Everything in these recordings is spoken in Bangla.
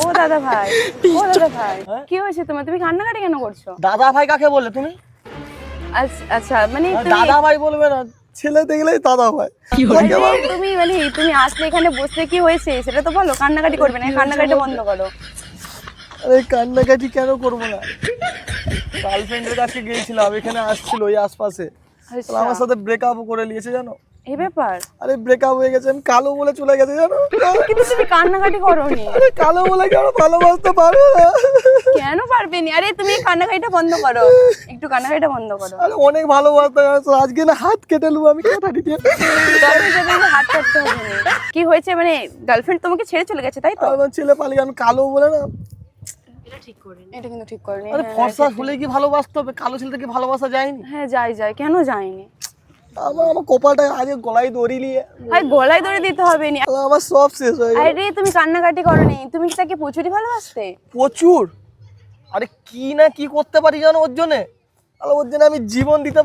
ও দাদা ভাই, ও দাদা ভাই, কি হয়েছে তোমার? তুমি কান্নাকাটি কেন করছো? দাদা ভাই কাকে বললে তুমি? আচ্ছা মানে দাদা ভাই বলবে না, ছেলে দেখলেই দাদা ভাই। তুমি মানে তুমি আসলে এখানে বসলে কি হয়েছে সেটা তো বলো। কান্নাকাটি করবে না, কান্নাকাটিটা বন্ধ করো। আরে কান্নাকাটি কেন করবো না? গার্লফ্রেন্ডের কাছে গিয়েছিলাম, এখানে আসছিল ওই আশপাশে, আমার সাথে ব্রেকআপ করে নিয়েছে জানো? এই ব্যাপার? আরে ব্রেকআপ হয়ে গেছে, আমি কালো বলে চলে গেছে জানো? কিন্তু তুমি কান্নাকাটি করোনি। আরে কালো বলে কি আমরা ভালোবাসতে পারবো না? কেন পারবে না? আরে তুমি কান্নাকাটিটা বন্ধ করো, একটু কান্নাকাটিটা বন্ধ করো। আরে অনেক ভালোবাসতে, আজকে না হাত কেটে নেবো আমি কাটাটি দিয়ে। তবে যদি হাত কাটতে হবে না। কি হয়েছে মানে গার্লফ্রেন্ড তোমাকে ছেড়ে চলে গেছে তাই তো? আমার ছেলে পালিয়ে, আমি কালো বলে না। এটা কিন্তু ঠিক করেনি। আরে ফর্সা হলে কি ভালোবাসতে হবে? কালো ছেলেটা কি ভালোবাসা যায়নি? হ্যাঁ যায়, কেন যায়নি? আমার কপালটা আগে গলায় দড়ি নিয়ে, আরে গলায় দড়ি দিতে হবে না। আমার সব শেষ হয়ে গেল। আরে তুমি কান্নাকাটি করোনি, তুমি কি তাকে প্রচুরই ভালোবাসতে? প্রচুর। আরে কি না কি করতে পারি জানো ওর জন্য? তাহলে ওর জন্য আমি জীবন দিতে,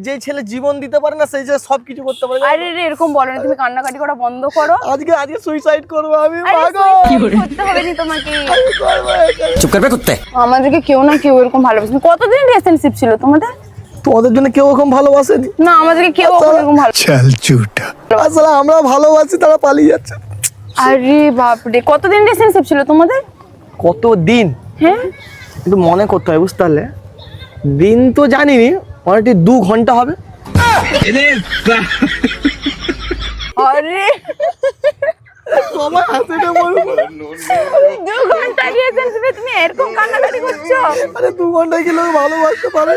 যে ছেলে জীবন দিতে পারে না সেই যে সব কিছু করতে পারে। আরে এরকম বলো না, তুমি কান্নাকাটি করা বন্ধ করো। আজকে সুইসাইড করবো আমি। করতে হবে না তোমাকে। চুপ করবে কুত্তে। আমাদেরকে কেউ না কেউ এরকম ভালোবাসে। কতদিন রিলেশনশিপ ছিল তোমাদের? তোমাদের জন্য কেউ এরকম ভালোবাসেনি? না আমাদেরকে কেউ এরকম ভালো। চল চুটা। আসলে আমরা ভালোবাসি, তারা পালিয়ে যাচ্ছে। আরে বাপরে, কতদিন রিলেশনশিপ ছিল তোমাদের? কতদিন? হ্যাঁ একটু মনে করতে হয় বুঝতে পারলে। দিন তো জানিনি, মোটামুটি 2 ঘন্টা হবে। আরে সবাই হাসিটা বলবো। 2 ঘন্টা রিলেশনশিপে তুমি এরকম কান্নাকাটি করছো? আরে 2 ঘন্টায় কি লোক ভালোবাসতে পারে?